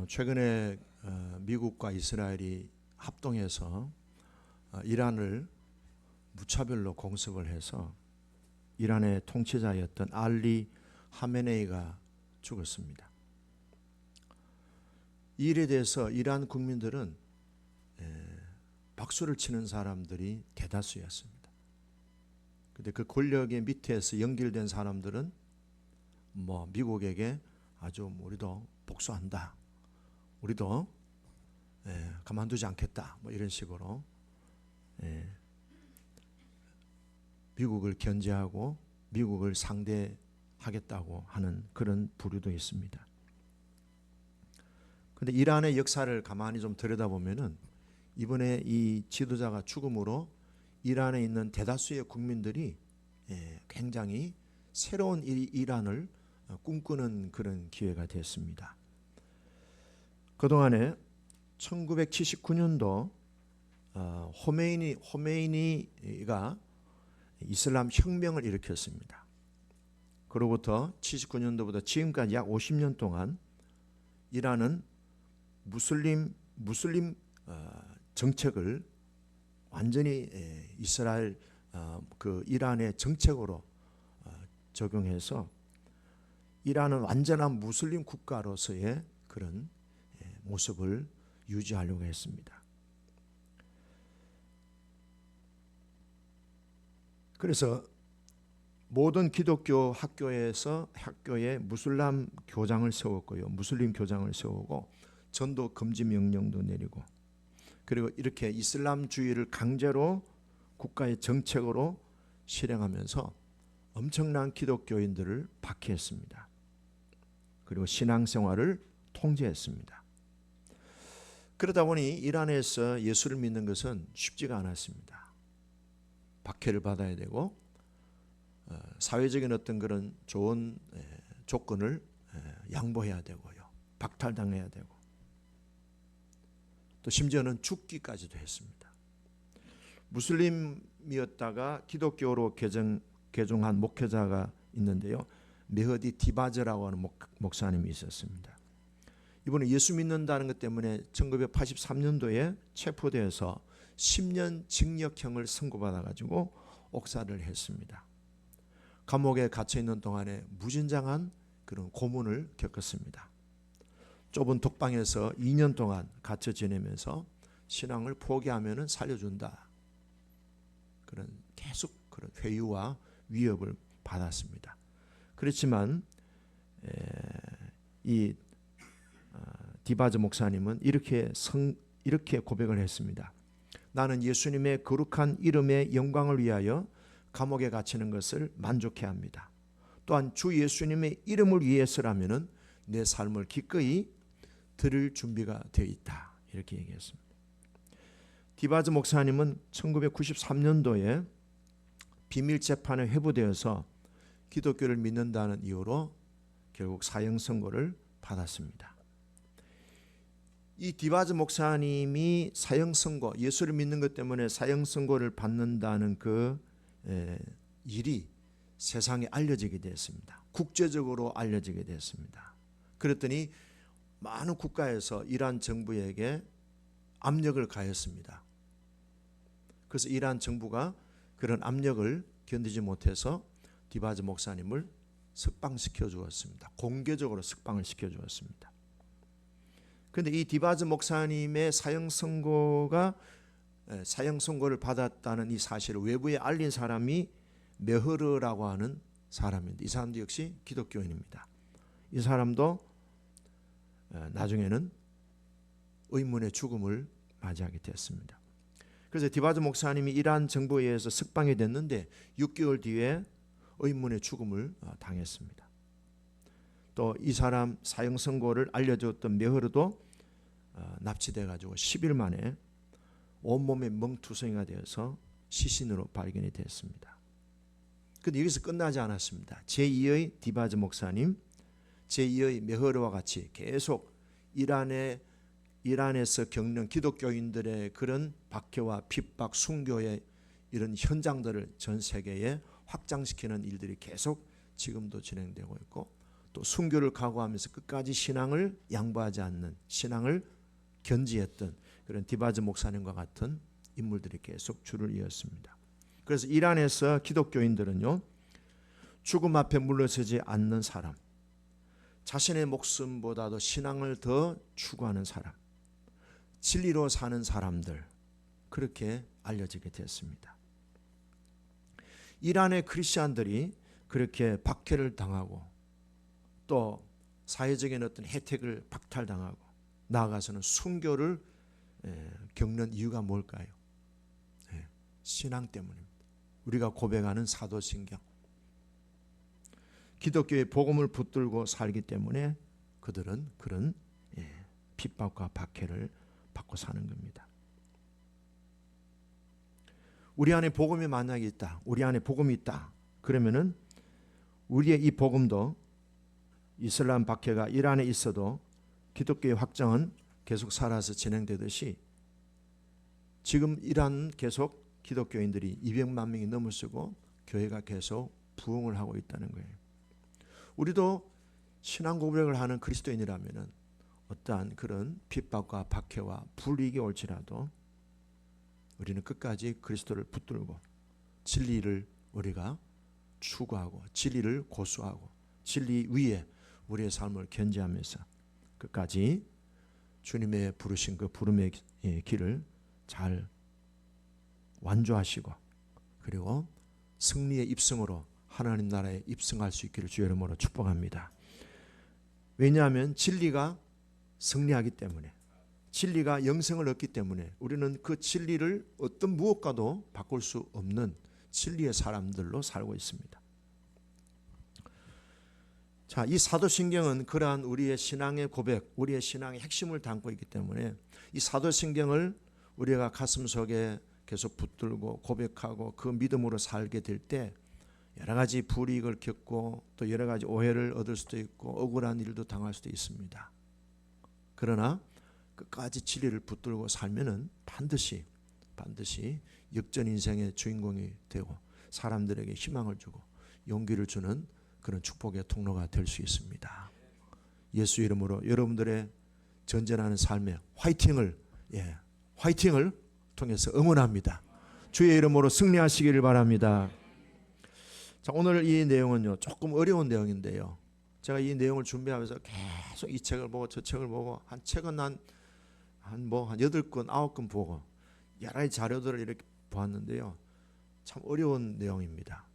최근에 미국과 이스라엘이 합동해서 이란을 무차별로 공습을 해서 이란의 통치자였던 알리 하메네이가 죽었습니다. 이 일에 대해서 이란 국민들은 박수를 치는 사람들이 대다수였습니다. 그런데 그 권력의 밑에서 연결된 사람들은 미국에게 아주 우리도 복수한다, 우리도 가만두지 않겠다, 이런 식으로 미국을 견제하고 미국을 상대하겠다고 하는 그런 부류도 있습니다. 그런데 이란의 역사를 가만히 좀 들여다보면은 이번에 이 지도자가 죽음으로 이란에 있는 대다수의 국민들이 굉장히 새로운 이란을 꿈꾸는 그런 기회가 됐습니다. 그동안에 1979년도 호메이니가 이슬람 혁명을 일으켰습니다. 그로부터 79년도부터 지금까지 약 50년 동안 이란은 무슬림 정책을 완전히 이스라엘 그 이란의 정책으로 적용해서 이란은 완전한 무슬림 국가로서의 그런 모습을 유지하려고 했습니다. 그래서 모든 기독교 학교에 무슬림 교장을 세웠고요. 무슬림 교장을 세우고 전도 금지 명령도 내리고, 그리고 이렇게 이슬람주의를 강제로 국가의 정책으로 실행하면서 엄청난 기독교인들을 박해했습니다. 그리고 신앙생활을 통제했습니다. 그러다 보니 이란에서 예수를 믿는 것은 쉽지가 않았습니다. 박해를 받아야 되고 사회적인 어떤 그런 좋은 조건을 양보해야 되고요. 박탈당해야 되고, 또 심지어는 죽기까지도 했습니다. 무슬림이었다가 기독교로 개종한 목회자가 있는데요. 메허디 디바저라고 하는 목사님이 있었습니다. 이분은 예수 믿는다는 것 때문에 1983년도에 체포되어서 10년 징역형을 선고받아가지고 옥살이를 했습니다. 감옥에 갇혀있는 동안에 무진장한 그런 고문을 겪었습니다. 좁은 독방에서 2년 동안 갇혀 지내면서 신앙을 포기하면 살려준다, 그런 계속 그런 회유와 위협을 받았습니다. 그렇지만 이 디바저 목사님은 이렇게 고백을 했습니다. 나는 예수님의 거룩한 이름의 영광을 위하여 감옥에 갇히는 것을 만족해합니다. 또한 주 예수님의 이름을 위해서라면 내 삶을 기꺼이 드릴 준비가 되어 있다, 이렇게 얘기했습니다. 디바저 목사님은 1993년도에 비밀 재판에 회부되어서 기독교를 믿는다는 이유로 결국 사형 선고를 받았습니다. 이 디바저 목사님이 사형 선고, 예수를 믿는 것 때문에 사형 선고를 받는다는 그 일이 세상에 알려지게 됐습니다. 국제적으로 알려지게 됐습니다. 그랬더니 많은 국가에서 이란 정부에게 압력을 가했습니다. 그래서 이란 정부가 그런 압력을 견디지 못해서 디바저 목사님을 석방시켜 주었습니다. 공개적으로 석방을 시켜 주었습니다. 그런데 이 디바저 목사님의 사형 선고를 받았다는 이 사실을 외부에 알린 사람이 메흐르라고 하는 사람인데, 이 사람도 역시 기독교인입니다. 이 사람도 나중에는 의문의 죽음을 맞이하게 되었습니다. 그래서 디바저 목사님이 이란 정부에 의해서 석방이 됐는데 6개월 뒤에 의문의 죽음을 당했습니다. 또 이 사람 사형 선고를 알려줬던 메흐르도 납치돼 가지고 10일 만에 온몸에 멍투성이가 되어서 시신으로 발견이 됐습니다. 그런데 여기서 끝나지 않았습니다. 제2의 디바저 목사님, 제2의 메흐르와 같이 계속 이란에서 겪는 기독교인들의 그런 박해와 핍박, 순교의 이런 현장들을 전 세계에 확장시키는 일들이 계속 지금도 진행되고 있고, 또 순교를 각오하면서 끝까지 신앙을 양보하지 않는, 신앙을 견지했던 그런 디바즈 목사님과 같은 인물들이 계속 줄을 이었습니다. 그래서 이란에서 기독교인들은요, 죽음 앞에 물러서지 않는 사람, 자신의 목숨보다도 신앙을 더 추구하는 사람, 진리로 사는 사람들, 그렇게 알려지게 되었습니다. 이란의 크리스천들이 그렇게 박해를 당하고 또 사회적인 어떤 혜택을 박탈당하고 나아가서는 순교를 겪는 이유가 뭘까요? 신앙 때문입니다. 우리가 고백하는 사도신경, 기독교의 복음을 붙들고 살기 때문에 그들은 그런 핍박과 박해를 받고 사는 겁니다. 우리 안에 복음이 만약에 있다, 우리 안에 복음이 있다, 그러면은 우리의 이 복음도 이슬람 박해가 이란에 있어도 기독교의 확장은 계속 살아서 진행되듯이 지금 이란 계속 기독교인들이 200만 명이 넘어서고 교회가 계속 부흥을 하고 있다는 거예요. 우리도 신앙 고백을 하는 그리스도인이라면 어떠한 그런 핍박과 박해와 불이익이 올지라도 우리는 끝까지 그리스도를 붙들고 진리를 우리가 추구하고 진리를 고수하고 진리 위에 우리의 삶을 견지하면서 끝까지 주님의 부르신 그 부름의 길을 잘 완주하시고 그리고 승리의 입성으로 하나님 나라에 입성할 수 있기를 주의 이름으로 축복합니다. 왜냐하면 진리가 승리하기 때문에, 진리가 영생을 얻기 때문에 우리는 그 진리를 어떤 무엇과도 바꿀 수 없는 진리의 사람들로 살고 있습니다. 자, 이 사도신경은 그러한 우리의 신앙의 고백, 우리의 신앙의 핵심을 담고 있기 때문에 이 사도신경을 우리가 가슴속에 계속 붙들고 고백하고 그 믿음으로 살게 될 때 여러 가지 불이익을 겪고 또 여러 가지 오해를 얻을 수도 있고 억울한 일도 당할 수도 있습니다. 그러나 끝까지 진리를 붙들고 살면은 반드시 역전 인생의 주인공이 되고 사람들에게 희망을 주고 용기를 주는 그런 축복의 통로가 될 수 있습니다. 예수 이름으로 여러분들의 전전하는 삶의 화이팅을 통해서 응원합니다. 주의 이름으로 승리하시기를 바랍니다. 자, 오늘 이 내용은요 조금 어려운 내용인데요. 제가 이 내용을 준비하면서 계속 이 책을 보고 저 책을 보고 한 책은 한 8권, 9권 보고 여러 가지 자료들을 이렇게 보았는데요. 참 어려운 내용입니다.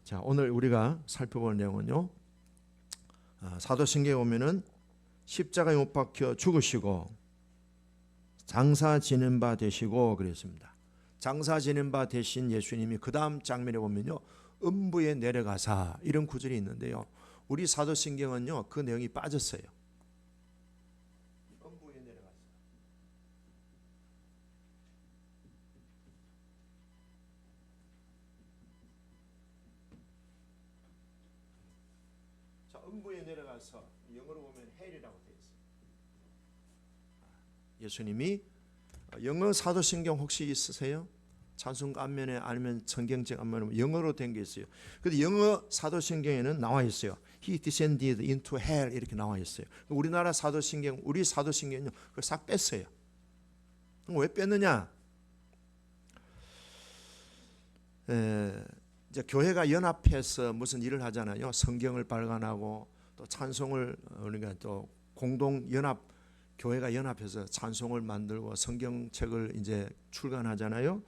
자, 오늘 우리가 살펴볼 내용은요. 사도신경에 보면은 십자가에 못 박혀 죽으시고 장사 지는 바 되시고 그랬습니다. 장사 지는 바 되신 예수님이 그 다음 장면에 보면요. 음부에 내려가사 이런 구절이 있는데요. 우리 사도신경은요. 그 내용이 빠졌어요. 음부에 내려가사. 자, 음부에 내려가서 영어로 보면 헬이라고 되어 있어요. 예수님이 영어 사도신경 혹시 있으세요? 찬송가 앞면에 아니면 성경책 앞면에 영어로 된 게 있어요. 근데 영어 사도신경에는 나와 있어요. He descended into hell 이렇게 나와 있어요. 우리나라 사도신경, 우리 사도신경은요, 그걸 싹 뺐어요. 왜 뺐느냐? 이제 교회가 연합해서 무슨 일을 하잖아요. 성경을 발간하고 또 찬송을 우리가 또 공동 연합 교회가 연합해서 찬송을 만들고 성경책을 이제 출간하잖아요.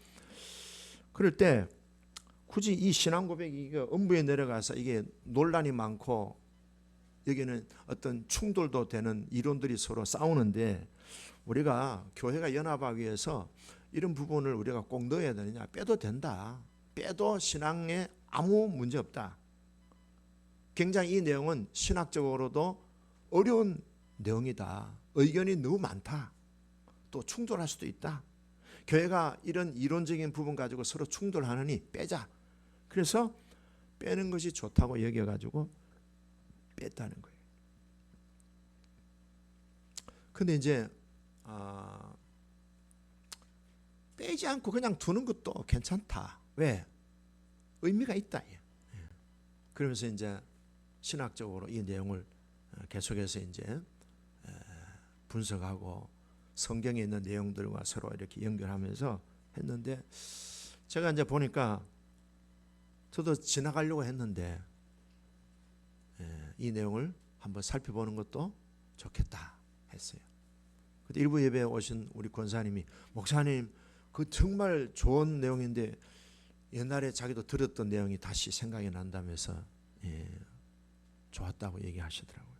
그럴 때 굳이 이 신앙 고백이 음부에 내려가서 이게 논란이 많고 여기는 어떤 충돌도 되는 이론들이 서로 싸우는데 우리가 교회가 연합하기 위해서 이런 부분을 우리가 꼭 넣어야 되느냐? 빼도 된다. 빼도 신앙에 아무 문제 없다. 굉장히 이 내용은 신학적으로도 어려운 내용이다. 의견이 너무 많다. 또 충돌할 수도 있다. 교회가 이런 이론적인 부분 가지고 서로 충돌하느니 빼자. 그래서 빼는 것이 좋다고 여겨가지고 뺐다는 거예요. 근데 이제 빼지 않고 그냥 두는 것도 괜찮다. 왜? 의미가 있다. 그러면서 이제 신학적으로 이 내용을 계속해서 이제 분석하고 성경에 있는 내용들과 서로 이렇게 연결하면서 했는데, 제가 이제 보니까 저도 지나가려고 했는데 이 내용을 한번 살펴보는 것도 좋겠다 했어요. 그때 일부 예배에 오신 우리 권사님이, 목사님 그 정말 좋은 내용인데 옛날에 자기도 들었던 내용이 다시 생각이 난다면서 좋았다고 얘기하시더라고요.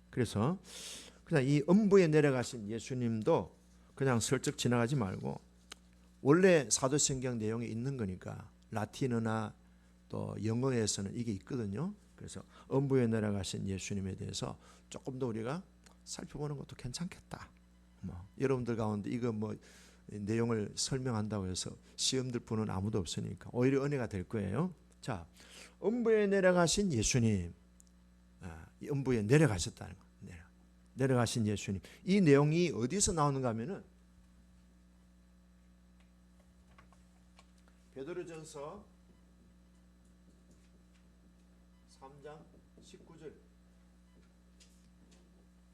그래서 그냥 이 음부에 내려가신 예수님도 그냥 슬쩍 지나가지 말고, 원래 사도신경 내용에 있는 거니까 라틴어나 또 영어에서는 이게 있거든요. 그래서 음부에 내려가신 예수님에 대해서 조금 더 우리가 살펴보는 것도 괜찮겠다. 여러분들 가운데 이거 내용을 설명한다고 해서 시험 들 분은 아무도 없으니까 오히려 은혜가 될 거예요. 자, 음부에 내려가신 예수님, 음부에 내려가셨다는 거. 내려가신 예수님. 이 내용이 어디서 나오는가 하면은 베드로전서 3장 19절.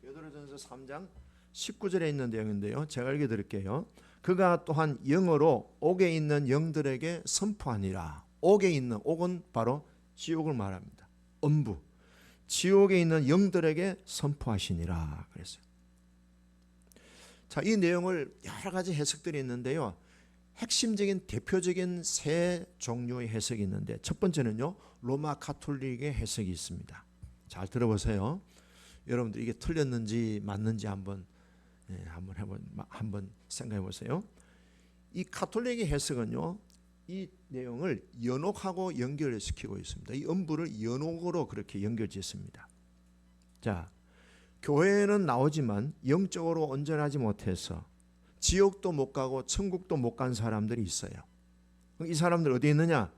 베드로전서 3장 19절에 있는 내용인데요. 제가 읽어 드릴게요. 그가 또한 영어로 옥에 있는 영들에게 선포하니라. 옥에 있는, 옥은 바로 지옥을 말합니다. 음부. 지옥에 있는 영들에게 선포하시니라 그랬어요. 자, 이 내용을 여러 가지 해석들이 있는데요. 핵심적인 대표적인 세 종류의 해석이 있는데, 첫 번째는요, 로마 가톨릭의 해석이 있습니다. 잘 들어보세요. 여러분들 이게 틀렸는지 맞는지 한번 생각해 보세요. 이 가톨릭의 해석은요, 이 내용을 연옥하고 연결시키고 있습니다. 이 음부를 연옥으로 그렇게 연결짓습니다. 자, 교회에는 나오지만 영적으로 온전하지 못해서 지옥도 못 가고 천국도 못 간 사람들이 있어요. 이 사람들 어디에 있느냐?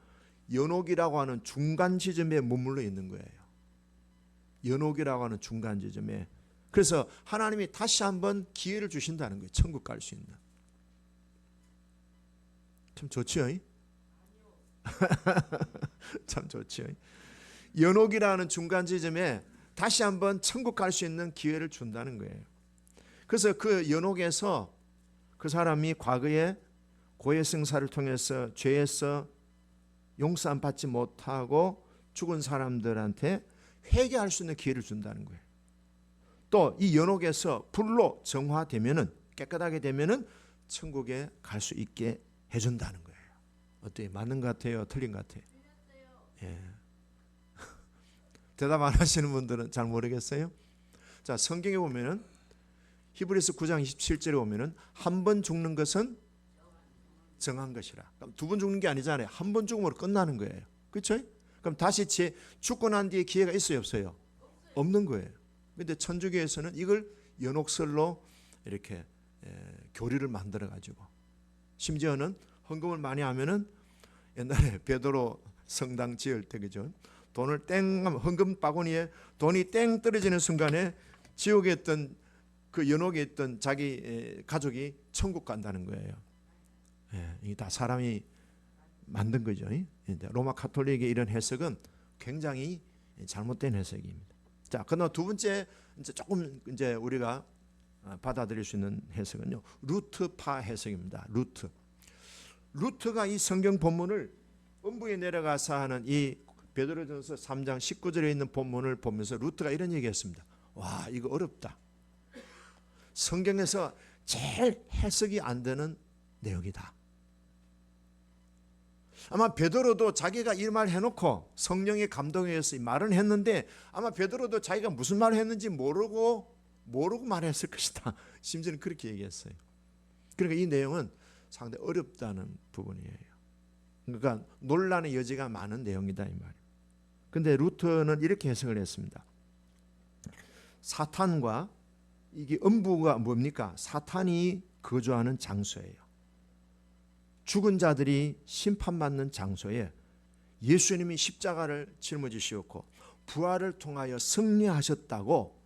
연옥이라고 하는 중간 지점에 머물러 있는 거예요. 연옥이라고 하는 중간 지점에. 그래서 하나님이 다시 한번 기회를 주신다는 거예요. 천국 갈 수 있는. 참 좋지요? 참 좋지요. 연옥이라는 중간 지점에 다시 한번 천국 갈 수 있는 기회를 준다는 거예요. 그래서 그 연옥에서 그 사람이 과거에 고해성사를 통해서 죄에서 용서함 받지 못하고 죽은 사람들한테 회개할 수 있는 기회를 준다는 거예요. 또 이 연옥에서 불로 정화되면은, 깨끗하게 되면은 천국에 갈 수 있게 해준다는 거예요. 어때요? 맞는 것 같아요? 틀린 것 같아요? 예. 대답 안 하시는 분들은 잘 모르겠어요. 자, 성경에 보면은 히브리서 9장 27절에 보면은 한 번 죽는 것은 정한 것이라. 그럼 두 번 죽는 게 아니잖아요. 한 번 죽음으로 끝나는 거예요. 그렇죠? 그럼 다시 죽고 난 뒤에 기회가 있어요, 없어요? 없는 거예요. 그런데 천주교에서는 이걸 연옥설로 이렇게 교리를 만들어 가지고, 심지어는 헌금을 많이 하면은, 옛날에 베드로 성당 지을 때, 그죠? 돈을 땡 하면 헌금 바구니에 돈이 땡 떨어지는 순간에 지옥에 있던 그 연옥에 있던 자기 가족이 천국 간다는 거예요. 이게 다 사람이 만든 거죠. 로마 가톨릭의 이런 해석은 굉장히 잘못된 해석입니다. 자, 그러나 두 번째 이제 조금 이제 우리가 받아들일 수 있는 해석은요, 루트파 해석입니다. 루트가 이 성경 본문을 음부에 내려가서 하는 이 베드로전서 3장 19절에 있는 본문을 보면서 루트가 이런 얘기했습니다. 와, 이거 어렵다. 성경에서 제일 해석이 안 되는 내용이다. 아마 베드로도 자기가 이 말 해놓고 성령의 감동에 의해서 이 말은 했는데, 아마 베드로도 자기가 무슨 말을 했는지 모르고 말했을 것이다. 심지어는 그렇게 얘기했어요. 그러니까 이 내용은 상당히 어렵다는 부분이에요. 그러니까 논란의 여지가 많은 내용이다 이 말이에요. 근데 루터는 이렇게 해석을 했습니다. 사탄과, 이게 음부가 뭡니까? 사탄이 거주하는 장소예요. 죽은 자들이 심판받는 장소에 예수님이 십자가를 짊어지시었고 부활을 통하여 승리하셨다고,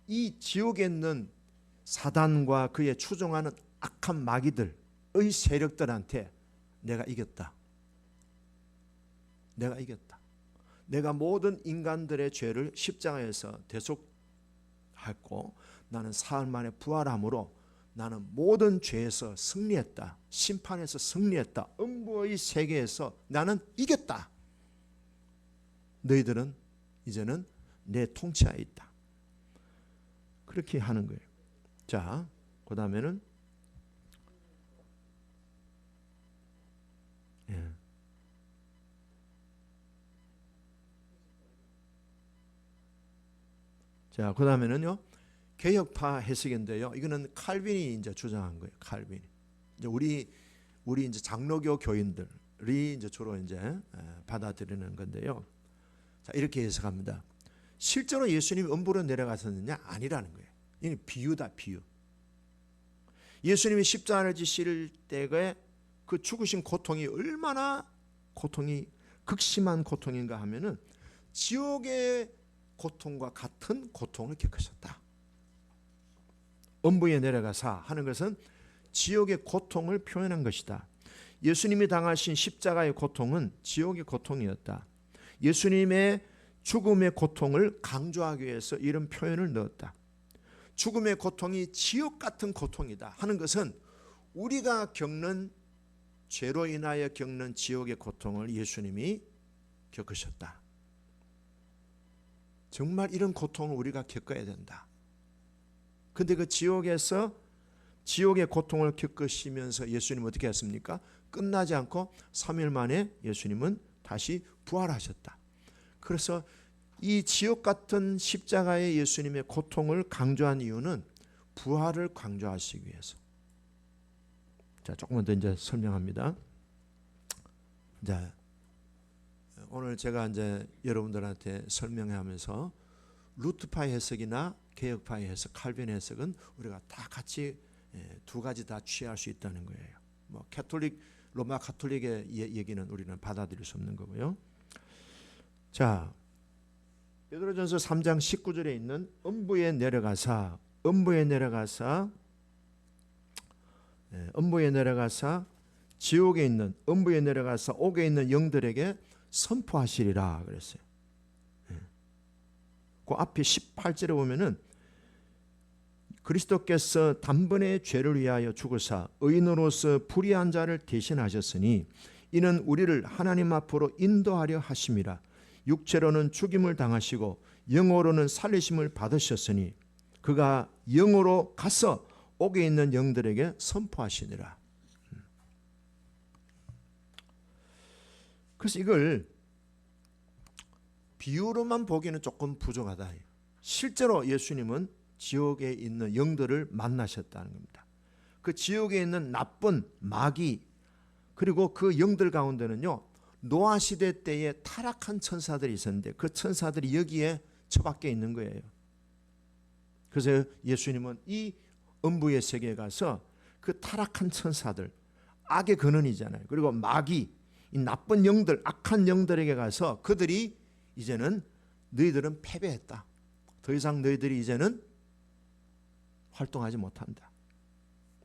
이 지옥에 있는 사단과 그의 추종하는 악한 마귀들의 세력들한테 내가 이겼다. 내가 모든 인간들의 죄를 십자가에서 대속했고 나는 사흘 만에 부활함으로 나는 모든 죄에서 승리했다. 심판에서 승리했다. 음부의 세계에서 나는 이겼다. 너희들은 이제는 내 통치하에 있다. 그렇게 하는 거예요. 자, 그 다음에는 자, 그 다음에는요, 개혁파 해석인데요. 이거는 칼빈이 이제 주장한 거예요. 칼빈이. 이제 우리 이제 장로교 교인들이 이제 주로 이제 받아들이는 건데요. 자, 이렇게 해석합니다. 실제로 예수님이 음부로 내려가셨느냐? 아니라는 거예요. 이게 비유다, 비유. 예수님이 십자가를 지실 때의 그 죽으신 고통이 얼마나 고통이 극심한 고통인가 하면은 지옥의 고통과 같은 고통을 겪으셨다. 음부에 내려가사 하는 것은 지옥의 고통을 표현한 것이다. 예수님이 당하신 십자가의 고통은 지옥의 고통이었다. 예수님의 죽음의 고통을 강조하기 위해서 이런 표현을 넣었다. 죽음의 고통이 지옥 같은 고통이다 하는 것은 우리가 겪는 죄로 인하여 겪는 지옥의 고통을 예수님이 겪으셨다. 정말 이런 고통을 우리가 겪어야 된다. 근데 그 지옥에서 지옥의 고통을 겪으시면서 예수님은 어떻게 했습니까? 끝나지 않고 3일 만에 예수님은 다시 부활하셨다. 그래서 이 지옥 같은 십자가의 예수님의 고통을 강조한 이유는 부활을 강조하시기 위해서. 자, 조금만 더 이제 설명합니다. 자, 오늘 제가 이제 여러분들한테 설명하면서 루트파의 해석이나 개혁파의 해석, 칼빈의 해석은 우리가 다 같이 두 가지 다 취할 수 있다는 거예요. 뭐 로마 가톨릭의 얘기는 우리는 받아들일 수 없는 거고요. 자, 베드로전서 3장 19절에 있는 음부에 내려가사 지옥에 있는 음부에 내려가사 옥에 있는 영들에게 선포하시리라 그랬어요. 그 앞에 18절에 보면은 그리스도께서 단번에 죄를 위하여 죽으사 의인으로서 불의한 자를 대신하셨으니 이는 우리를 하나님 앞으로 인도하려 하심이라. 육체로는 죽임을 당하시고 영으로는 살리심을 받으셨으니 그가 영으로 가서 옥에 있는 영들에게 선포하시니라. 그래서 이걸 비유로만 보기는 조금 부족하다. 실제로 예수님은 지옥에 있는 영들을 만나셨다는 겁니다. 그 지옥에 있는 나쁜 마귀 그리고 그 영들 가운데는요, 노아 시대 때에 타락한 천사들이 있었는데 그 천사들이 여기에 처박혀 있는 거예요. 그래서 예수님은 이 음부의 세계에 가서 그 타락한 천사들, 악의 근원이잖아요. 그리고 마귀, 이 나쁜 영들, 악한 영들에게 가서 그들이 이제는 너희들은 패배했다. 더 이상 너희들이 이제는 활동하지 못한다.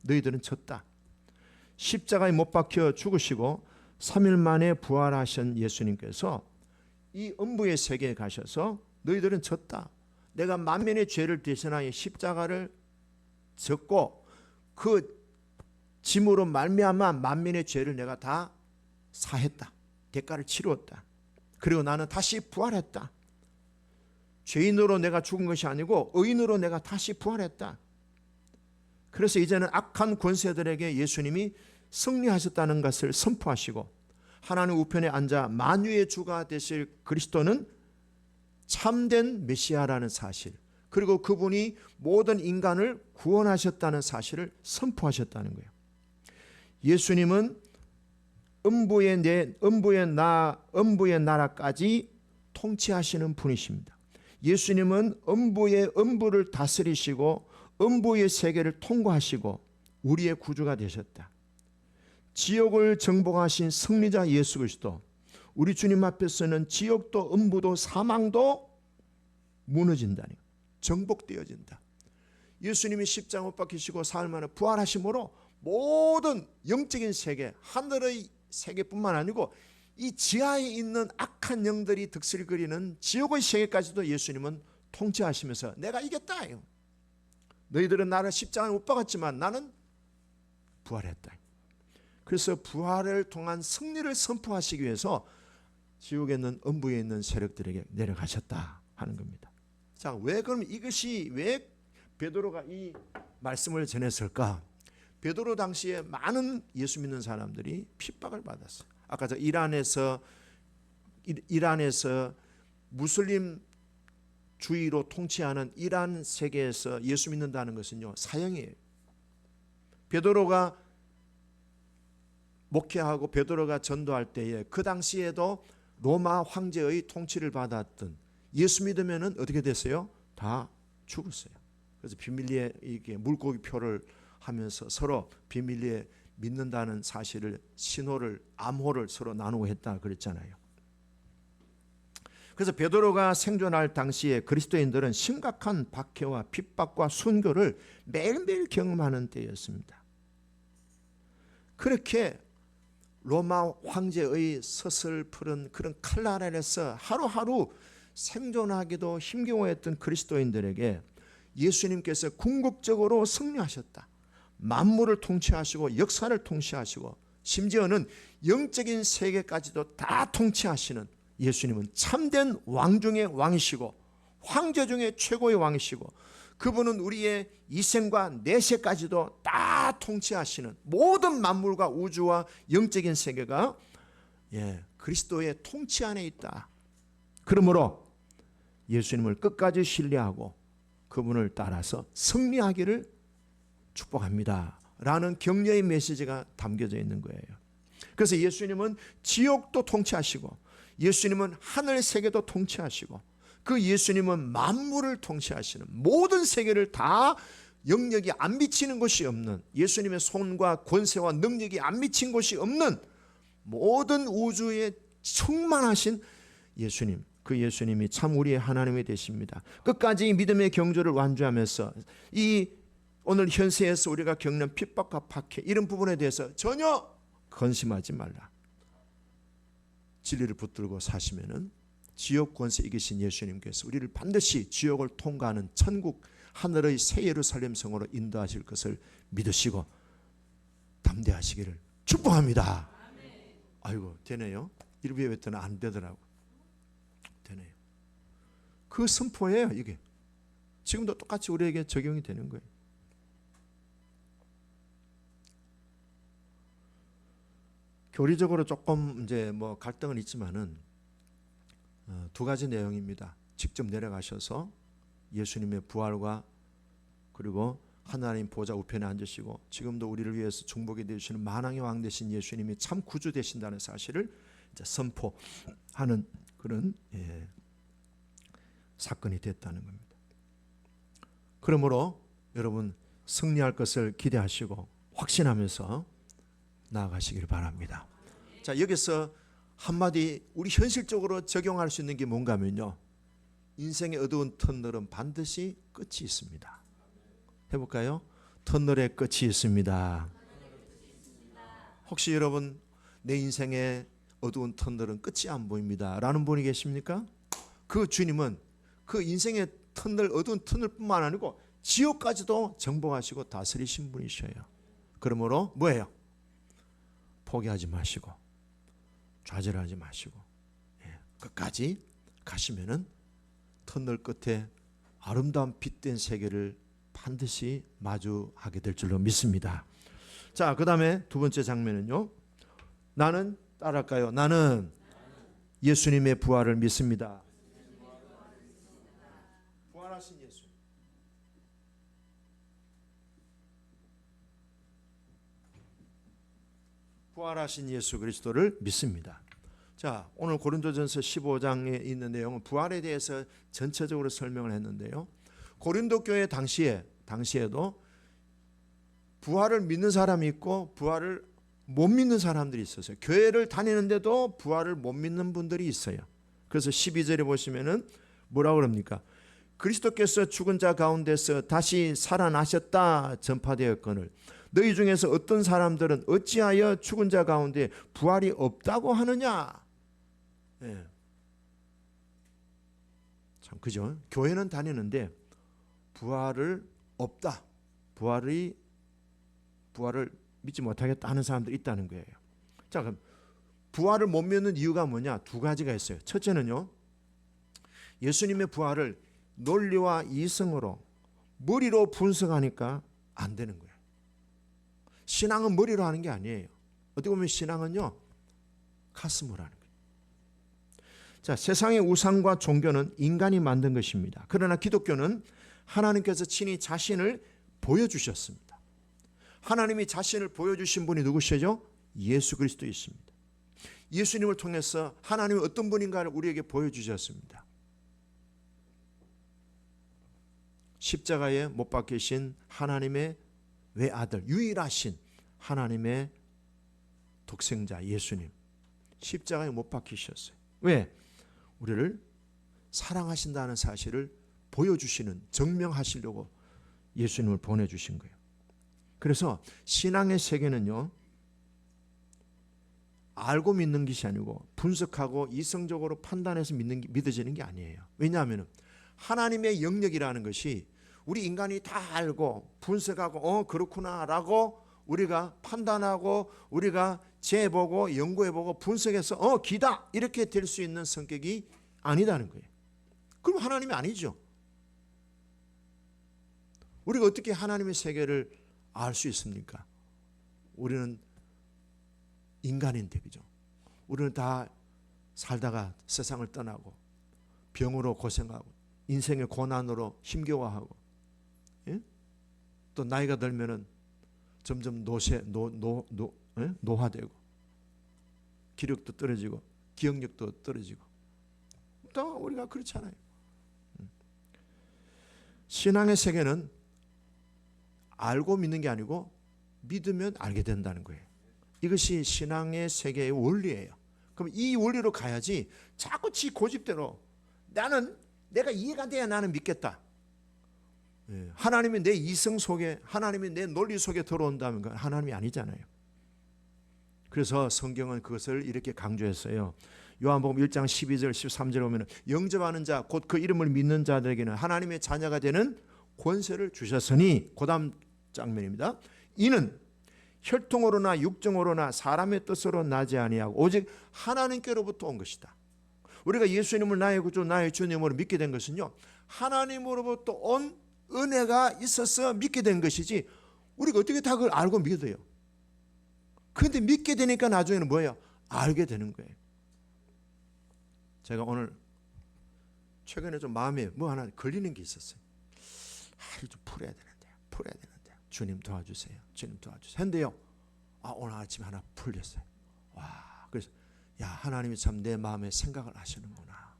너희들은 졌다. 십자가에 못 박혀 죽으시고 3일 만에 부활하신 예수님께서 이 음부의 세계에 가셔서 너희들은 졌다. 내가 만민의 죄를 대신하여 십자가를 졌고 그 짐으로 말미암아 만민의 죄를 내가 다 사했다. 대가를 치루었다. 그리고 나는 다시 부활했다. 죄인으로 내가 죽은 것이 아니고 의인으로 내가 다시 부활했다. 그래서 이제는 악한 권세들에게 예수님이 승리하셨다는 것을 선포하시고 하나님 우편에 앉아 만유의 주가 되실 그리스도는 참된 메시아라는 사실, 그리고 그분이 모든 인간을 구원하셨다는 사실을 선포하셨다는 거예요. 예수님은 음부의 나라까지 통치하시는 분이십니다. 예수님은 음부를 다스리시고 음부의 세계를 통과하시고 우리의 구주가 되셨다. 지옥을 정복하신 승리자 예수 그리스도, 우리 주님 앞에서는 지옥도 음부도 사망도 무너진다니, 정복되어진다. 예수님이 십자가 못 박히시고 사흘 만에 부활하심으로 모든 영적인 세계, 하늘의 세계뿐만 아니고 이 지하에 있는 악한 영들이 득실거리는 지옥의 세계까지도 예수님은 통치하시면서 내가 이겼다. 너희들은 나를 십자가에 못 박았지만 나는 부활했다. 그래서 부활을 통한 승리를 선포하시기 위해서 지옥에 있는 음부에 있는 세력들에게 내려가셨다 하는 겁니다. 자, 왜 그럼 이것이 왜 베드로가 이 말씀을 전했을까? 베드로 당시에 많은 예수 믿는 사람들이 핍박을 받았어요. 아까 저 이란에서 무슬림 주의로 통치하는 이란 세계에서 예수 믿는다는 것은요, 사형이에요. 베드로가 목회하고 베드로가 전도할 때에 그 당시에도 로마 황제의 통치를 받았던 예수 믿으면은 어떻게 됐어요? 다 죽었어요. 그래서 비밀리에 이게 물고기 표를 하면서 서로 비밀리에 믿는다는 사실을 신호를 암호를 서로 나누고 했다 그랬잖아요. 그래서 베드로가 생존할 당시에 그리스도인들은 심각한 박해와 핍박과 순교를 매일매일 경험하는 때였습니다. 그렇게 로마 황제의 서슬푸른 그런 칼날 아래서 하루하루 생존하기도 힘겨워했던 그리스도인들에게 예수님께서 궁극적으로 승리하셨다. 만물을 통치하시고 역사를 통치하시고 심지어는 영적인 세계까지도 다 통치하시는 예수님은 참된 왕 중의 왕이시고 황제 중에 최고의 왕이시고 그분은 우리의 이생과 내세까지도 다 통치하시는 모든 만물과 우주와 영적인 세계가 그리스도의 통치 안에 있다. 그러므로 예수님을 끝까지 신뢰하고 그분을 따라서 승리하기를 축복합니다 라는 격려의 메시지가 담겨져 있는 거예요. 그래서 예수님은 지옥도 통치하시고 예수님은 하늘 세계도 통치하시고 그 예수님은 만물을 통치하시는 모든 세계를 다 영역이 안 미치는 것이 없는 예수님의 손과 권세와 능력이 안 미친 것이 없는 모든 우주에 충만하신 예수님, 그 예수님이 참 우리의 하나님이 되십니다. 끝까지 믿음의 경주를 완주하면서 이 오늘 현세에서 우리가 겪는 핍박과 박해 이런 부분에 대해서 전혀 근심하지 말라. 진리를 붙들고 사시면은 지옥 권세 이기신 예수님께서 우리를 반드시 지옥을 통과하는 천국 하늘의 새 예루살렘 성으로 인도하실 것을 믿으시고 담대하시기를 축복합니다. 아이고 되네요. 일부에 했더니 안 되더라고. 되네요. 그 선포예요 이게. 지금도 똑같이 우리에게 적용이 되는 거예요. 교리적으로 조금 이제 뭐 갈등은 있지만은 두 가지 내용입니다. 직접 내려가셔서 예수님의 부활과 그리고 하나님 보좌 우편에 앉으시고 지금도 우리를 위해서 중보게 되시는 만왕의 왕 되신 예수님이 참 구주 되신다는 사실을 이제 선포하는 그런 사건이 됐다는 겁니다. 그러므로 여러분 승리할 것을 기대하시고 확신하면서 나아가시길 바랍니다. 자, 여기서 한마디 우리 현실적으로 적용할 수 있는 게 뭔가 하면요, 인생의 어두운 터널은 반드시 끝이 있습니다. 해볼까요? 터널의 끝이 있습니다. 혹시 여러분 내 인생의 어두운 터널은 끝이 안 보입니다 라는 분이 계십니까? 그 주님은 그 인생의 터널, 어두운 터널뿐만 아니고 지옥까지도 정복하시고 다스리신 분이셔요. 그러므로 뭐예요? 포기하지 마시고 좌절하지 마시고 끝까지 가시면은 터널 끝에 아름다운 빛된 세계를 반드시 마주하게 될 줄로 믿습니다. 자, 그 다음에 두 번째 장면은요, 나는 따라할까요? 나는 예수님의 부활을 믿습니다. 부활하신 예수. 부활하신 예수 그리스도를 믿습니다. 자, 오늘 고린도전서 15장에 있는 내용은 부활에 대해서 전체적으로 설명을 했는데요. 고린도 교회 당시에도 부활을 믿는 사람이 있고 부활을 못 믿는 사람들이 있었어요. 교회를 다니는데도 부활을 못 믿는 분들이 있어요. 그래서 12절에 보시면은 뭐라고 그럽니까? 그리스도께서 죽은 자 가운데서 다시 살아나셨다 전파되었거늘 너희 중에서 어떤 사람들은 어찌하여 죽은 자 가운데 부활이 없다고 하느냐? 예. 참 그죠? 교회는 다니는데 부활을 없다. 부활을 믿지 못하겠다 하는 사람들이 있다는 거예요. 자, 그럼 부활을 못 믿는 이유가 뭐냐? 두 가지가 있어요. 첫째는요, 예수님의 부활을 논리와 이성으로 머리로 분석하니까 안 되는 거예요. 신앙은 머리로 하는 게 아니에요. 어떻게 보면 신앙은요, 가슴으로 하는 거예요. 자, 세상의 우상과 종교는 인간이 만든 것입니다. 그러나 기독교는 하나님께서 친히 자신을 보여주셨습니다. 하나님이 자신을 보여주신 분이 누구시죠? 예수 그리스도이십니다. 예수님을 통해서 하나님이 어떤 분인가를 우리에게 보여주셨습니다. 십자가에 못 박히신 하나님의 외아들, 유일하신 하나님의 독생자 예수님, 십자가에 못 박히셨어요. 왜? 우리를 사랑하신다는 사실을 보여주시는, 증명하시려고 예수님을 보내주신 거예요. 그래서 신앙의 세계는요, 알고 믿는 것이 아니고 분석하고 이성적으로 판단해서 믿어지는 게 아니에요. 왜냐하면 하나님의 영역이라는 것이 우리 인간이 다 알고 분석하고 그렇구나라고 우리가 판단하고 우리가 재보고 연구해보고 분석해서 기다 이렇게 될 수 있는 성격이 아니다는 거예요. 그럼 하나님이 아니죠. 우리가 어떻게 하나님의 세계를 알 수 있습니까? 우리는 인간인데, 그죠? 우리는 다 살다가 세상을 떠나고 병으로 고생하고 인생의 고난으로 힘겨워하고, 예? 또 나이가 들면은 점점 노화되고 기력도 떨어지고 기억력도 떨어지고, 또 우리가 그렇잖아요. 신앙의 세계는 알고 믿는 게 아니고 믿으면 알게 된다는 거예요. 이것이 신앙의 세계의 원리예요. 그럼 이 원리로 가야지 자꾸 지 고집대로 내가 이해가 돼야 나는 믿겠다. 하나님이 내 이성 속에, 하나님이 내 논리 속에 들어온다면 그건 하나님이 아니잖아요. 그래서 성경은 그것을 이렇게 강조했어요. 요한복음 1장 12절 13절에 보면 영접하는 자 곧 그 이름을 믿는 자들에게는 하나님의 자녀가 되는 권세를 주셨으니, 그 다음 장면입니다. 이는 혈통으로나 육정으로나 사람의 뜻으로 나지 아니하고 오직 하나님께로부터 온 것이다. 우리가 예수님을 나의 구주 나의 주님으로 믿게 된 것은요, 하나님으로부터 온 은혜가 있어서 믿게 된 것이지 우리가 어떻게 다 그걸 알고 믿어요. 그런데 믿게 되니까 나중에는 뭐예요? 알게 되는 거예요. 제가 오늘 최근에 좀 마음에 뭐 하나 걸리는 게 있었어요. 좀 풀어야 되는데 주님 도와주세요. 주님 도와주세요. 했는데요, 오늘 아침에 하나 풀렸어요. 와, 그래서 하나님이 참 내 마음에 생각을 하시는구나.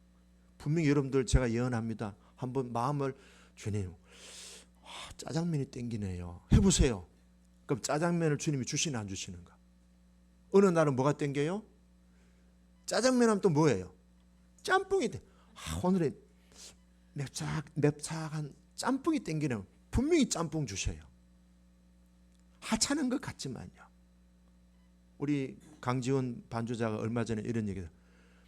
분명히 여러분들 제가 예언합니다. 한번 마음을 주님, 짜장면이 땡기네요. 해보세요. 그럼 짜장면을 주님이 주시나 안 주시는가? 어느 날은 뭐가 땡겨요? 짜장면 하면 또 뭐예요? 짬뽕이 돼. 오늘은 맵작한 짬뽕이 땡기네요. 분명히 짬뽕 주셔요. 하찮은 것 같지만요. 우리 강지원 반주자가 얼마 전에 이런 얘기를,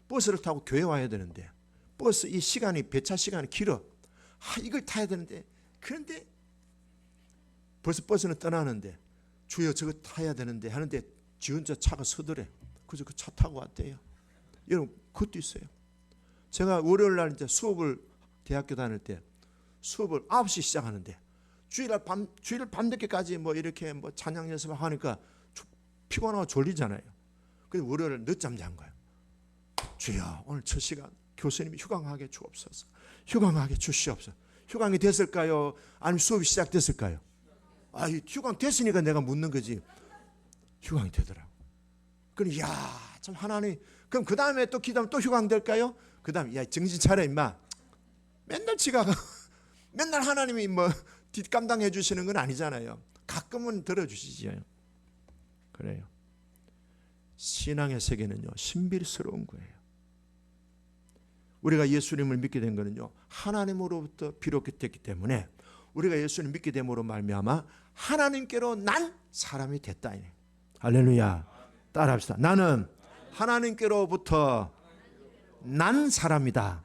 버스를 타고 교회 와야 되는데 버스 이 시간이, 배차 시간이 길어. 이걸 타야 되는데, 그런데 벌써 버스는 떠나는데 주여 저거 타야 되는데 하는데 지 혼자 차가 서더래. 그래서 그 차 타고 왔대요. 여러분 그것도 있어요. 제가 월요일 날 이제 수업을, 대학교 다닐 때 수업을 9시 시작하는데 주일날 밤늦게까지 뭐 이렇게 뭐 찬양 연습하니까 피곤하고 졸리잖아요. 그래서 월요일 늦잠 잔 거예요. 주여 오늘 첫 시간 교수님이 휴강하게 주옵소서. 휴강하게 주시옵소서. 휴강이 됐을까요? 아니면 수업이 시작됐을까요? 휴강 됐으니까 내가 묻는 거지. 휴강이 되더라고. 그럼 참 하나님, 그럼 그 다음에 또 기도하면 또 휴강 될까요? 그 다음에 정신 차려 임마. 맨날 지가 맨날 하나님이 뭐 뒷감당해 주시는 건 아니잖아요. 가끔은 들어주시죠. 그래요. 신앙의 세계는요, 신비스러운 거예요. 우리가 예수님을 믿게 된 거는요, 하나님으로부터 비롯됐기 때문에 우리가 예수님을 믿게 됨으로 말미암아 하나님께로 난 사람이 됐다. 할렐루야. 따라합시다. 나는 하나님께로부터 난 사람이다.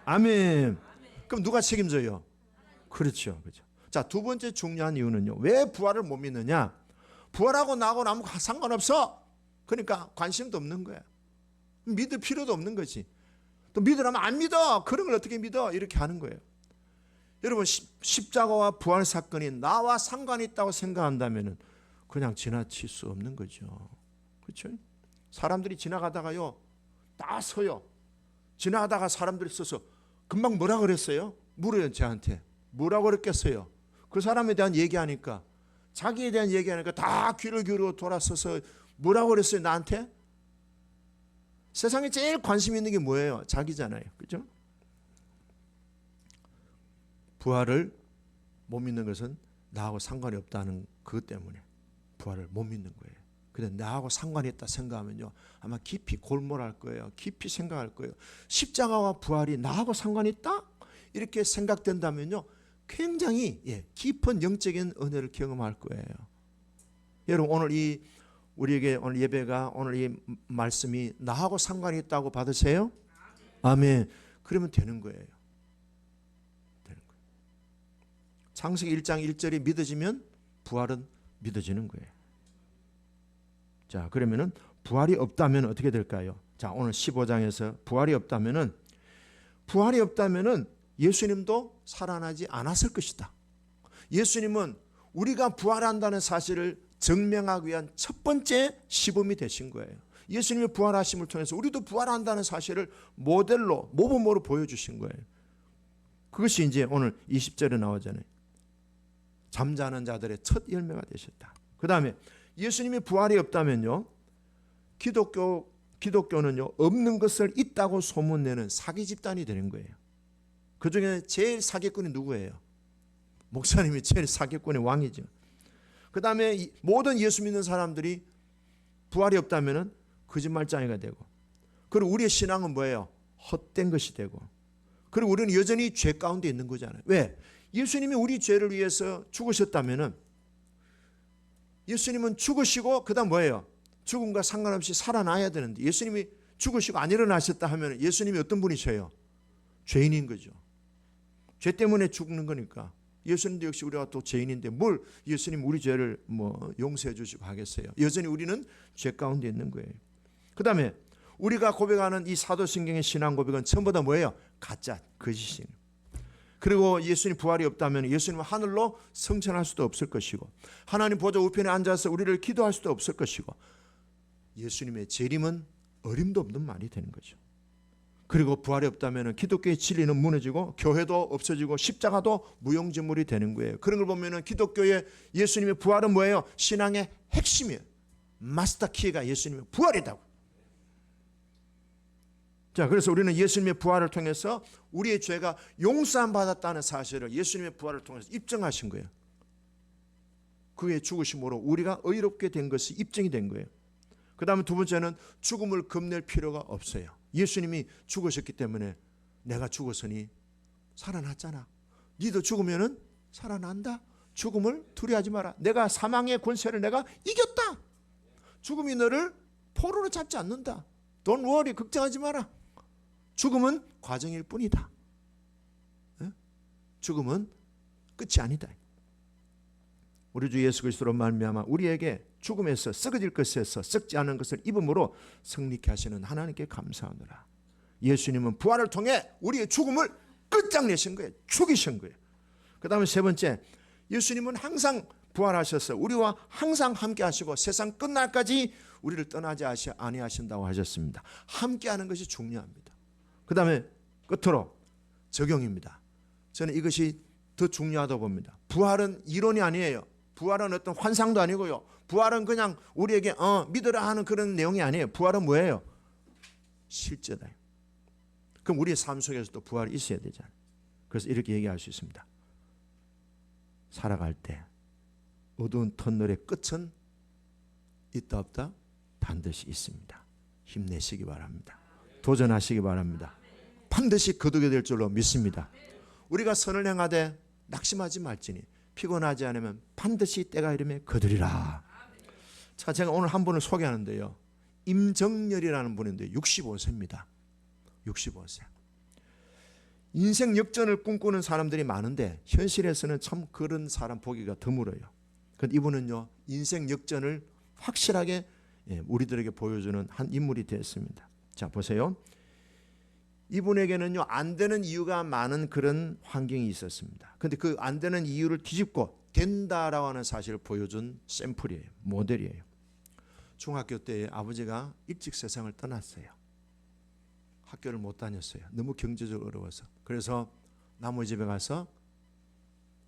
아멘. 그럼 누가 책임져요? 그렇죠. 그렇죠. 자, 두 번째 중요한 이유는요. 왜 부활을 못 믿느냐? 부활하고 나하고 아무 상관없어. 그러니까 관심도 없는 거야. 믿을 필요도 없는 거지. 또 믿으라면 안 믿어. 그런 걸 어떻게 믿어? 이렇게 하는 거예요. 여러분, 십자가와 부활 사건이 나와 상관이 있다고 생각한다면 그냥 지나칠 수 없는 거죠. 그렇죠? 사람들이 지나가다가요, 다 서요. 지나가다가 사람들이 서서 금방 뭐라 그랬어요? 물어요, 저한테. 뭐라고 그랬겠어요? 그 사람에 대한 얘기하니까, 자기에 대한 얘기하니까 다 귀를 기울이고 돌아서서 뭐라고 그랬어요, 나한테? 세상에 제일 관심 있는 게 뭐예요? 자기잖아요. 그죠? 부활을 못 믿는 것은 나하고 상관이 없다는 그것 때문에 부활을 못 믿는 거예요. 근데 나하고 상관이 있다 생각하면요, 아마 깊이 골몰할 거예요. 깊이 생각할 거예요. 십자가와 부활이 나하고 상관이 있다? 이렇게 생각된다면요, 굉장히 깊은 영적인 은혜를 경험할 거예요. 여러분, 오늘 우리에게 오늘 예배가, 오늘 이 말씀이 나하고 상관이 있다고 받으세요? 아멘. 그러면 되는 거예요. 되는 거예요. 창세기 1장 1절이 믿어지면 부활은 믿어지는 거예요. 자, 그러면은 부활이 없다면 어떻게 될까요? 자, 오늘 15장에서 부활이 없다면은 예수님도 살아나지 않았을 것이다. 예수님은 우리가 부활한다는 사실을 증명하기 위한 첫 번째 시범이 되신 거예요. 예수님의 부활하심을 통해서 우리도 부활한다는 사실을 모델로, 모범으로 보여주신 거예요. 그것이 이제 오늘 20절에 나오잖아요. 잠자는 자들의 첫 열매가 되셨다. 그 다음에 예수님이 부활이 없다면요, 기독교는요, 없는 것을 있다고 소문내는 사기 집단이 되는 거예요. 그 중에 제일 사기꾼이 누구예요? 목사님이 제일 사기꾼의 왕이죠. 그 다음에 모든 예수 믿는 사람들이 부활이 없다면 거짓말쟁이가 되고, 그리고 우리의 신앙은 뭐예요? 헛된 것이 되고, 그리고 우리는 여전히 죄 가운데 있는 거잖아요. 왜? 예수님이 우리 죄를 위해서 죽으셨다면 예수님은 죽으시고 그 다음 뭐예요? 죽음과 상관없이 살아나야 되는데, 예수님이 죽으시고 안 일어나셨다 하면 예수님이 어떤 분이셔요? 죄인인 거죠. 죄 때문에 죽는 거니까. 예수님도 역시 우리가 또 죄인인데 뭘 예수님 우리 죄를 용서해 주시고 하겠어요? 여전히 우리는 죄 가운데 있는 거예요. 그 다음에 우리가 고백하는 이 사도신경의 신앙 고백은 전부 다 뭐예요? 가짜, 거짓이에요. 그리고 예수님 부활이 없다면 예수님은 하늘로 승천할 수도 없을 것이고, 하나님 보좌 우편에 앉아서 우리를 기도할 수도 없을 것이고, 예수님의 재림은 어림도 없는 말이 되는 거죠. 그리고 부활이 없다면 기독교의 진리는 무너지고 교회도 없어지고 십자가도 무용지물이 되는 거예요. 그런 걸 보면 기독교의 예수님의 부활은 뭐예요? 신앙의 핵심이에요. 마스터 키가 예수님의 부활이다고. 자, 그래서 우리는 예수님의 부활을 통해서 우리의 죄가 용서함 받았다는 사실을 예수님의 부활을 통해서 입증하신 거예요. 그의 죽으심으로 우리가 의롭게 된 것이 입증이 된 거예요. 그 다음에 두 번째는 죽음을 겁낼 필요가 없어요. 예수님이 죽으셨기 때문에 내가 죽었으니 살아났잖아. 니도 죽으면 살아난다. 죽음을 두려워하지 마라. 내가 사망의 권세를 내가 이겼다. 죽음이 너를 포로로 잡지 않는다. Don't worry, 걱정하지 마라. 죽음은 과정일 뿐이다. 죽음은 끝이 아니다. 우리 주 예수 그리스도로 말미암아 우리에게 죽음에서 썩어질 것에서 썩지 않은 것을 입음으로 승리케 하시는 하나님께 감사하노라. 예수님은 부활을 통해 우리의 죽음을 끝장내신 거예요. 죽이신 거예요. 그 다음에 세 번째, 예수님은 항상 부활하셔서 우리와 항상 함께 하시고 세상 끝날까지 우리를 떠나지 아니하신다고 하셨습니다. 함께 하는 것이 중요합니다. 그 다음에 끝으로 적용입니다. 저는 이것이 더 중요하다고 봅니다. 부활은 이론이 아니에요. 부활은 어떤 환상도 아니고요. 부활은 그냥 우리에게 믿으라 하는 그런 내용이 아니에요. 부활은 뭐예요? 실제다. 그럼 우리의 삶 속에서도 부활이 있어야 되잖아요. 그래서 이렇게 얘기할 수 있습니다. 살아갈 때 어두운 터널의 끝은 있다 없다? 반드시 있습니다. 힘내시기 바랍니다. 도전하시기 바랍니다. 반드시 거두게 될 줄로 믿습니다. 우리가 선을 행하되 낙심하지 말지니 피곤하지 않으면 반드시 때가 이르면 거두리라. 자, 제가 오늘 한 분을 소개하는데요. 임정렬이라는 분인데 65세입니다. 65세. 인생 역전을 꿈꾸는 사람들이 많은데 현실에서는 참 그런 사람 보기가 드물어요. 그런데 이분은요, 인생 역전을 확실하게 우리들에게 보여주는 한 인물이 되었습니다. 자, 보세요. 이분에게는요, 안 되는 이유가 많은 그런 환경이 있었습니다. 그런데 그 안 되는 이유를 뒤집고 된다라고 하는 사실을 보여준 샘플이에요. 모델이에요. 중학교 때 아버지가 일찍 세상을 떠났어요. 학교를 못 다녔어요. 너무 경제적으로 어려워서. 그래서 나무 집에 가서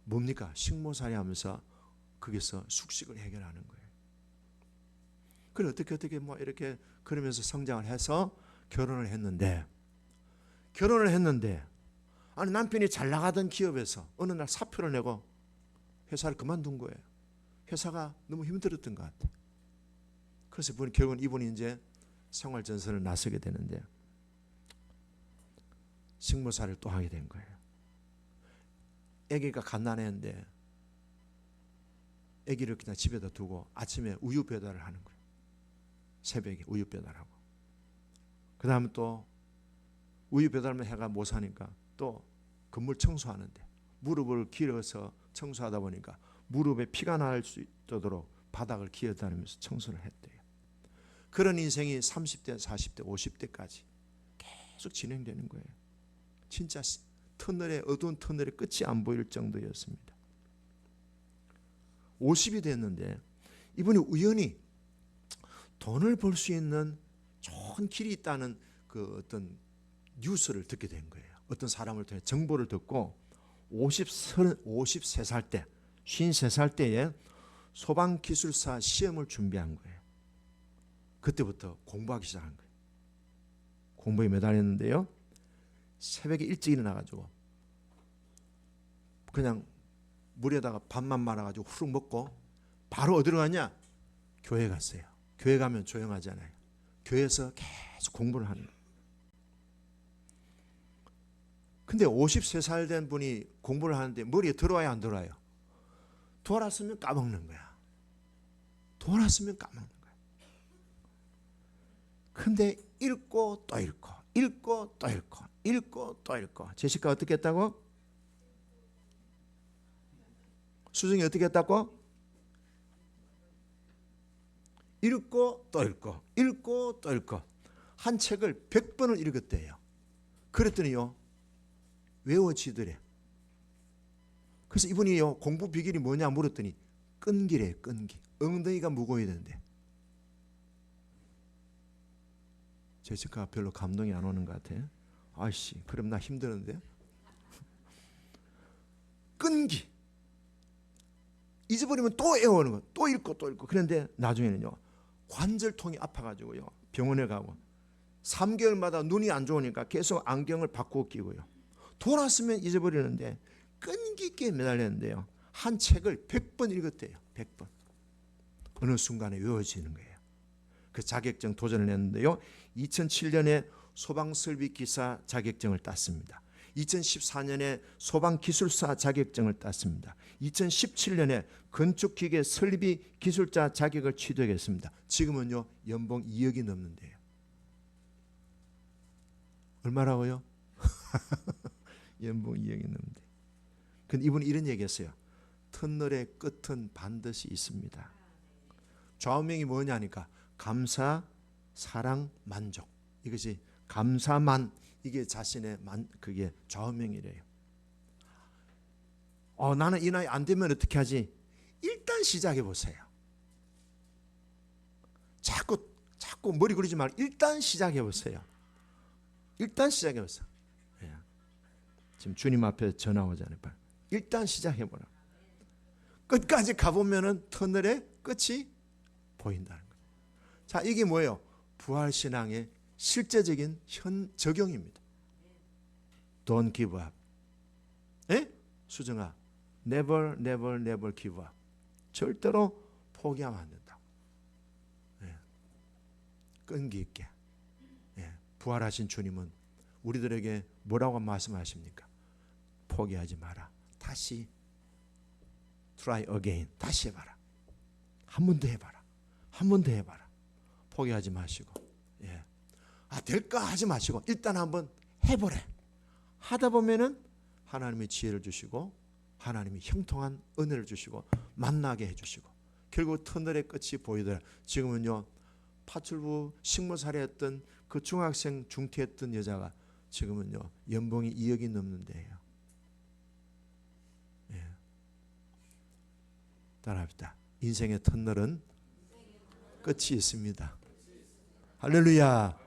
뭡니까? 식모살이 하면서 거기서 숙식을 해결하는 거예요. 그래 어떻게 뭐 이렇게 그러면서 성장을 해서 결혼을 했는데 아니 남편이 잘 나가던 기업에서 어느 날 사표를 내고 회사를 그만둔 거예요. 회사가 너무 힘들었던 것 같아요. 그래서 결국은 이분이 이제 생활 전선을 나서게 되는데 식모살이를 또 하게 된 거예요. 아기가 갓난했는데 아기를 그냥 집에다 두고 아침에 우유 배달을 하는 거예요. 새벽에 우유 배달하고. 그 다음에 또 우유 배달만 해가 못 사니까 또 건물 청소하는데 무릎을 길어서 청소하다 보니까 무릎에 피가 날 수 있도록 바닥을 기어다니면서 청소를 했대요. 그런 인생이 30대, 40대, 50대까지 계속 진행되는 거예요. 진짜 어두운 터널의 끝이 안 보일 정도였습니다. 50이 됐는데 이분이 우연히 돈을 벌 수 있는 좋은 길이 있다는 그 어떤 뉴스를 듣게 된 거예요. 어떤 사람을 통해 정보를 듣고 53살 때, 53살 때에 소방기술사 시험을 준비한 거예요. 그때부터 공부하기 시작한 거예요. 공부에 매달렸는데요. 새벽에 일찍 일어나가지고 그냥 물에다가 밥만 말아가지고 후룩 먹고 바로 어디로 가냐? 교회 갔어요. 교회 가면 조용하잖아요. 교회에서 계속 공부를 하는 거예요. 근데 53살 된 분이 공부를 하는데 머리에 들어와야 안 들어와요? 돌았으면 까먹는 거야. 돌았으면 까먹는 거야. 근데 읽고 또 읽고 읽고 또 읽고 읽고 또 읽고. 제시카 어떻게 했다고? 수정이 어떻게 했다고? 읽고 또 읽고 읽고 또 읽고 한 책을 100번을 읽었대요. 그랬더니요 외워지더래. 그래서 이분이요 공부 비결이 뭐냐 물었더니 끈기래요. 끈기. 엉덩이가 무거워야 되는데 제시카 별로 감동이 안 오는 것 같아요. 아이씨 그럼 나 힘드는데. 끈기. 잊어버리면 또 외우는 거. 또 읽고 또 읽고. 그런데 나중에는요 관절통이 아파가지고요 병원에 가고 3개월마다 눈이 안 좋으니까 계속 안경을 바꾸고 끼고요. 돌았으면 잊어버리는데 끈기 있게 매달렸는데요. 한 책을 100번 읽었대요. 100번. 어느 순간에 외워지는 거예요. 그 자격증 도전을 했는데요. 2007년에 소방설비기사 자격증을 땄습니다. 2014년에 소방기술사 자격증을 땄습니다. 2017년에 건축기계 설비 기술자 자격을 취득했습니다. 지금은요 연봉 2억이 넘는데요. 얼마라고요? 연봉 2억이 넘는데. 근데 이분이 이런 얘기했어요. 터널의 끝은 반드시 있습니다. 좌우명이 뭐냐니까 감사, 사랑, 만족. 이것이 감사만 이게 자신의 그게 좌우명이래요. 나는 이 나이 안 되면 어떻게 하지? 일단 시작해 보세요. 자꾸 머리 굴리지 말고 일단 시작해 보세요. 일단 시작해 보세요. 예. 지금 주님 앞에 전화 오잖아요. 일단 시작해 보라. 끝까지 가보면은 터널의 끝이 보인다는 거예요. 자, 이게 뭐예요? 부활 신앙의 실제적인 적용입니다. Don't give up. 예? 수정아, never, never, never give up. 절대로 포기하면 안 된다. 예. 끈기 있게. 예. 부활하신 주님은 우리들에게 뭐라고 말씀하십니까? 포기하지 마라. 다시 try again. 다시 해봐라. 한 번 더 해봐라. 한 번 더 해봐라. 포기하지 마시고. 예. 될까 하지 마시고 일단 한번 해보래. 하다 보면은 하나님이 지혜를 주시고 하나님이 형통한 은혜를 주시고 만나게 해주시고 결국 터널의 끝이 보이더라. 지금은요, 파출부 식모살이 했던 그 중학생 중퇴했던 여자가 지금은요 연봉이 2억이 넘는데요. 예. 따라합시다. 인생의 터널은 끝이 있습니다. 할렐루야.